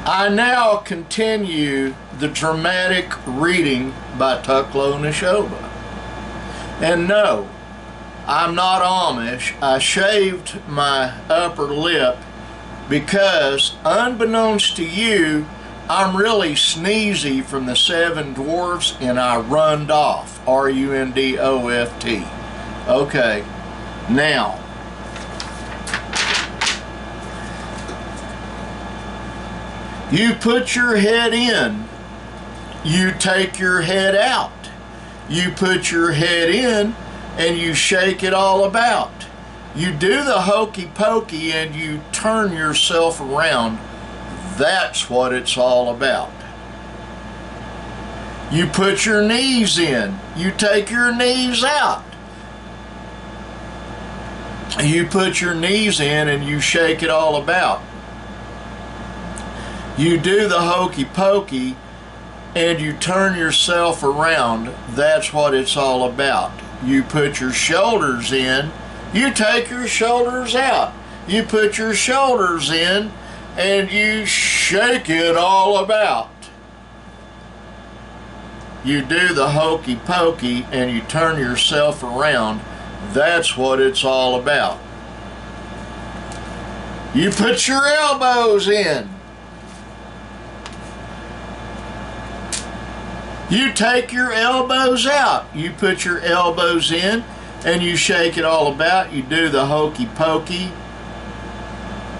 I now continue the dramatic reading by Tuklo Neshoba. And no, I'm not Amish. I shaved my upper lip because, unbeknownst to you, I'm really sneezy from the Seven Dwarfs and I runned off. R-U-N-D-O-F-T. Okay, now, you put your head in, you take your head out. You put your head in and you shake it all about. You do the hokey pokey and you turn yourself around. That's what it's all about. You put your knees in, you take your knees out. You put your knees in and you shake it all about. You do the hokey pokey and you turn yourself around. That's what it's all about. You put your shoulders in, you take your shoulders out. You put your shoulders in and you shake it all about. You do the hokey pokey and you turn yourself around. That's what it's all about. You put your elbows in. You take your elbows out. You put your elbows in and you shake it all about. You do the hokey pokey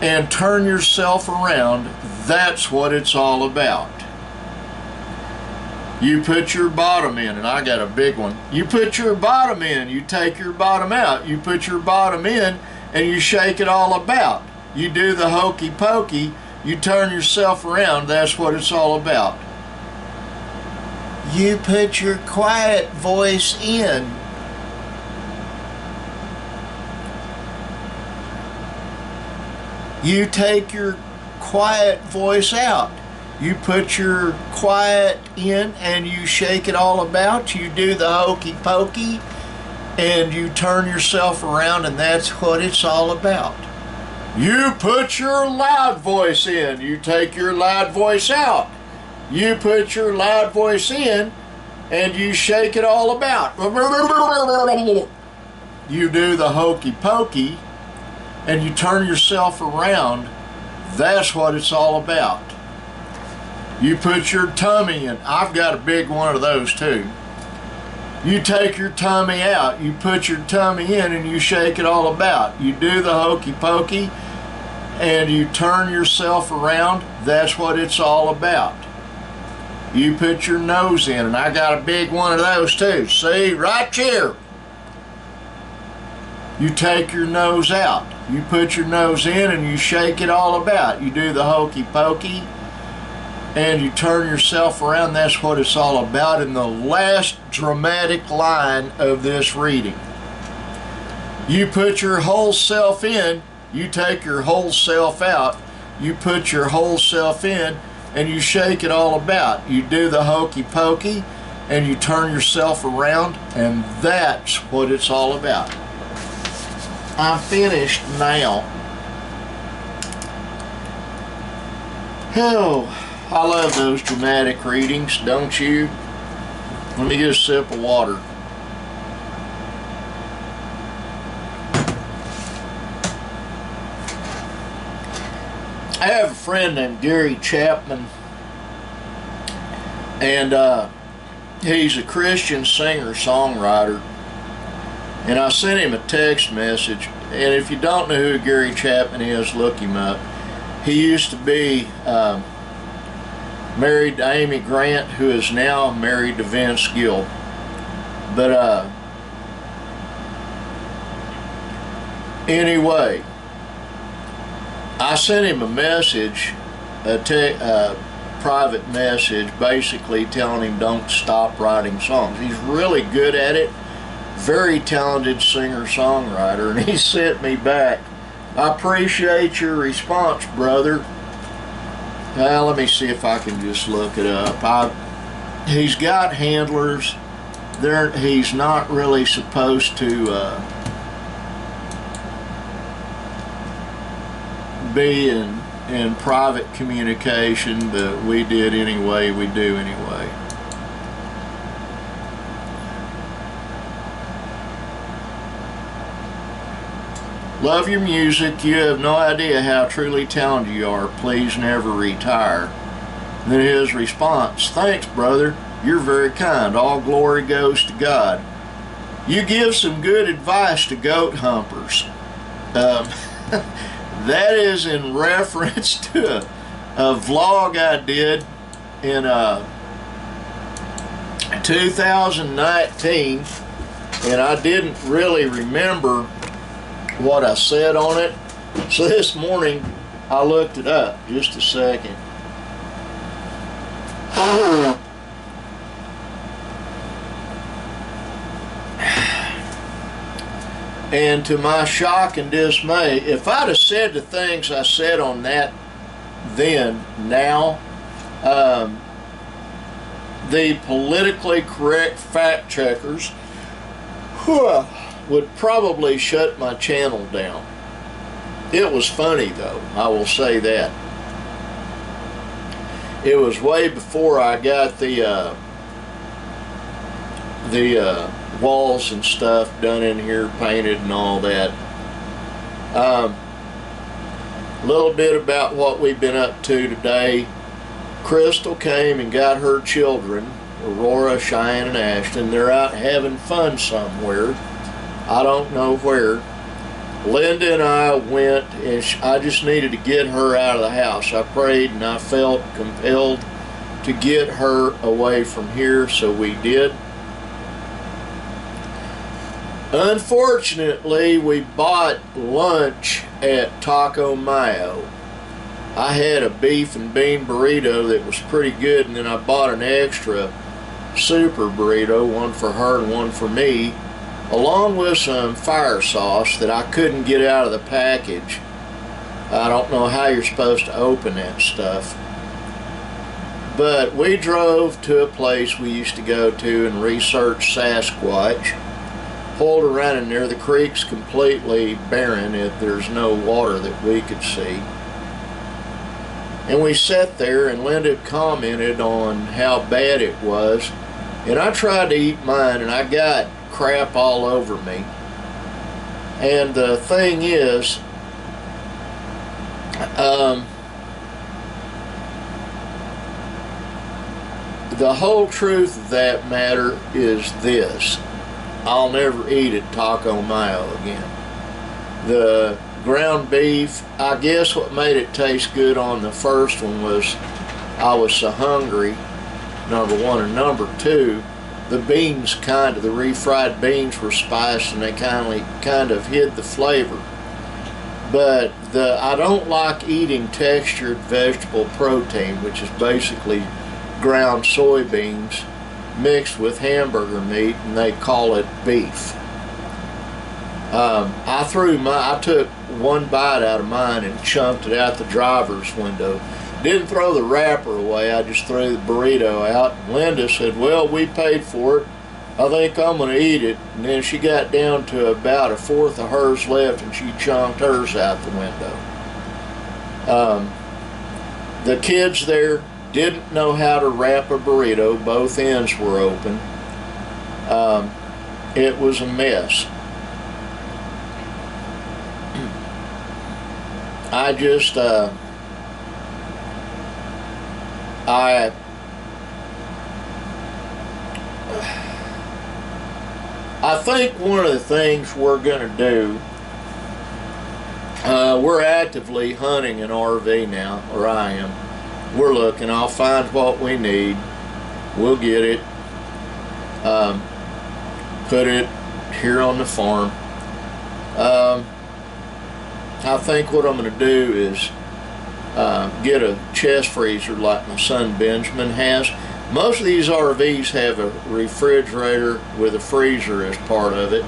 and turn yourself around. That's what it's all about. You put your bottom in, and I got a big one. You put your bottom in, you take your bottom out. You put your bottom in and you shake it all about. You do the hokey pokey, you turn yourself around. That's what it's all about. You put your quiet voice in. You take your quiet voice out. You put your quiet in and you shake it all about. You do the hokey pokey and you turn yourself around, and that's what it's all about. You put your loud voice in. You take your loud voice out. You put your loud voice in and you shake it all about. You do the hokey pokey and you turn yourself around. That's what it's all about. You put your tummy in. I've got a big one of those too. You take your tummy out. You put your tummy in and you shake it all about. You do the hokey pokey and you turn yourself around. That's what it's all about. You put your nose in, and I got a big one of those too. See, right here. You take your nose out. You put your nose in and you shake it all about. You do the hokey pokey and you turn yourself around. That's what it's all about in the last dramatic line of this reading. You put your whole self in, you take your whole self out. You put your whole self in and you shake it all about. You do the hokey pokey and you turn yourself around, and that's what it's all about. I'm finished now. Oh, I love those dramatic readings, don't you? Let me get a sip of water. I have a friend named Gary Chapman, and he's a Christian singer-songwriter, and I sent him a text message, and if you don't know who Gary Chapman is, look him up. He used to be married to Amy Grant, who is now married to Vince Gill. But anyway, I sent him a message, a private message, basically telling him don't stop writing songs. He's really good at it, very talented singer-songwriter, and he sent me back, I appreciate your response, brother. Let me see if I can just look it up. He's got handlers. He's not really supposed to be in in private communication, but we did anyway, we do anyway. Love your music. You have no idea how truly talented you are. Please never retire. And then his response, thanks, brother. You're very kind. All glory goes to God. You give some good advice to goat humpers. That is in reference to a vlog I did in 2019, and I didn't really remember what I said on it. So this morning I looked it up. Just a second. And to my shock and dismay, if I'd have said the things I said on that then, now, the politically correct fact checkers would probably shut my channel down. It was funny though, I will say that. It was way before I got the walls and stuff done in here, painted and all that. A little bit about what we've been up to today. Crystal came and got her children, Aurora, Cheyenne, and Ashton. They're out having fun somewhere. I don't know where. Linda and I went, and I just needed to get her out of the house. I prayed and I felt compelled to get her away from here, so we did. Unfortunately, we bought lunch at Taco Mayo. I had a beef and bean burrito that was pretty good, and then I bought an extra super burrito, one for her and one for me, along with some fire sauce that I couldn't get out of the package. I don't know how you're supposed to open that stuff. But we drove to a place we used to go to and research Sasquatch. Pulled around in there. The creek's completely barren. There's no water that we could see. And we sat there, and Linda commented on how bad it was. And I tried to eat mine, and I got crap all over me. And the thing is, the whole truth of that matter is this. I'll never eat at Taco Mayo again. The ground beef, I guess what made it taste good on the first one was I was so hungry, number one, and number two, the beans the refried beans were spiced, and they kind of hid the flavor. But I don't like eating textured vegetable protein, which is basically ground soybeans mixed with hamburger meat, and they call it beef. I took one bite out of mine and chunked it out the driver's window. Didn't throw the wrapper away, I just threw the burrito out. Linda said, well, we paid for it. I think I'm going to eat it. And then she got down to about a fourth of hers left, and she chunked hers out the window. The kids there didn't know how to wrap a burrito. Both ends were open. It was a mess. I just, I think one of the things we're going to do, we're actively hunting an RV now, or I am. We're looking. I'll find what we need. We'll get it. Put it here on the farm. I think what I'm going to do is get a chest freezer like my son Benjamin has. Most of these RVs have a refrigerator with a freezer as part of it.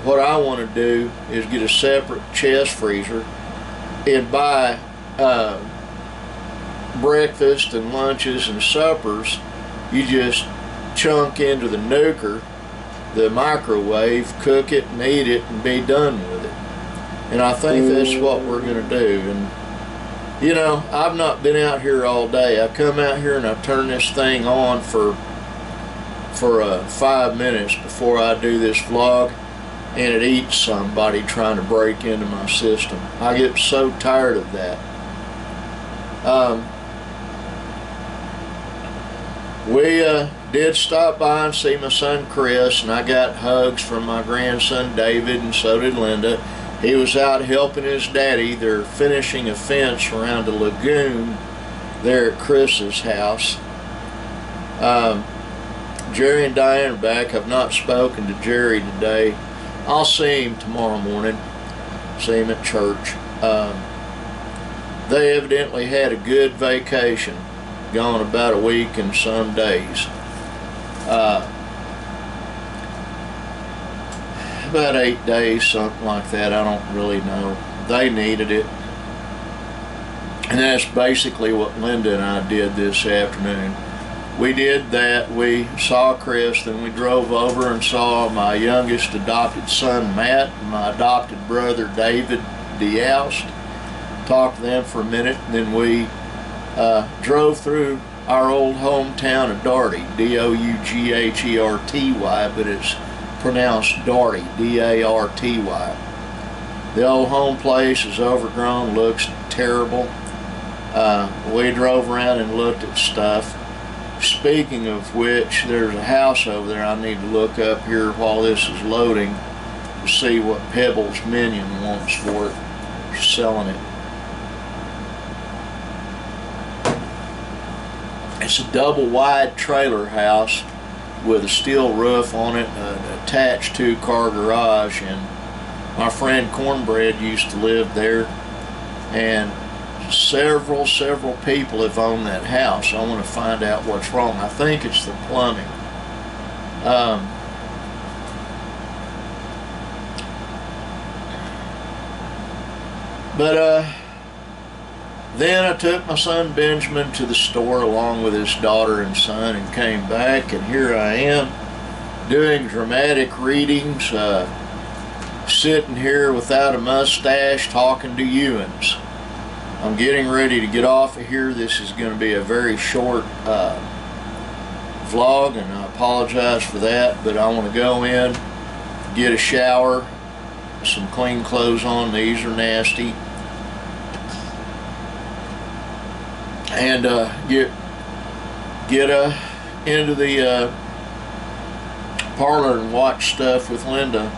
What I want to do is get a separate chest freezer and buy breakfast and lunches and suppers. You just chunk into the nuker, the microwave, cook it and eat it and be done with it. And I think that's what we're going to do. And, you know, I've not been out here all day. I come out here and I turn this thing on for 5 minutes before I do this vlog, and it eats somebody trying to break into my system. I get so tired of that. We did stop by and see my son Chris, and I got hugs from my grandson David, and so did Linda. He was out helping his daddy. They're finishing a fence around a lagoon there at Chris's house. Jerry and Diane are back. I've not spoken to Jerry today. I'll see him tomorrow morning. See him at church. They evidently had a good vacation, gone about a week and some days. About 8 days, something like that. I don't really know. They needed it. And that's basically what Linda and I did this afternoon. We did that. We saw Chris, then we drove over and saw my youngest adopted son Matt and my adopted brother David DeYoust. Talked to them for a minute, and then we drove through our old hometown of Darty, D-O-U-G-H-E-R-T-Y, but it's pronounced Darty, D-A-R-T-Y. The old home place is overgrown, looks terrible. We drove around and looked at stuff. Speaking of which, there's a house over there I need to look up here while this is loading to see what Pebbles Minion wants for it. She's selling it. It's a double wide trailer house with a steel roof on it, an attached 2-car garage, and my friend Cornbread used to live there, and several people have owned that house. I want to find out what's wrong. I think it's the plumbing. Then I took my son Benjamin to the store along with his daughter and son and came back, and here I am doing dramatic readings, sitting here without a mustache talking to Ewans. I'm getting ready to get off of here. This is going to be a very short vlog, and I apologize for that, but I want to go in, get a shower, some clean clothes on. These are nasty. And get into the parlor and watch stuff with Linda.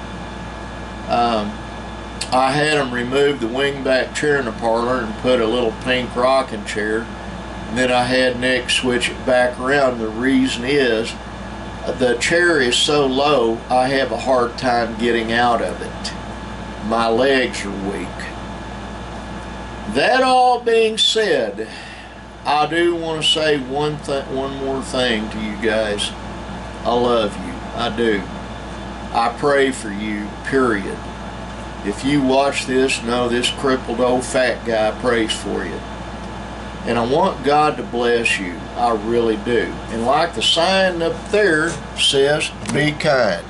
I had them remove the wingback chair in the parlor and put a little pink rocking chair, and then I had Nick switch it back around. The reason is the chair is so low I have a hard time getting out of it. My legs are weak. That all being said, I do want to say one more thing to you guys. I love you. I do. I pray for you, period. If you watch this, know this crippled old fat guy prays for you. And I want God to bless you. I really do. And like the sign up there says, be kind.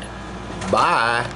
Bye.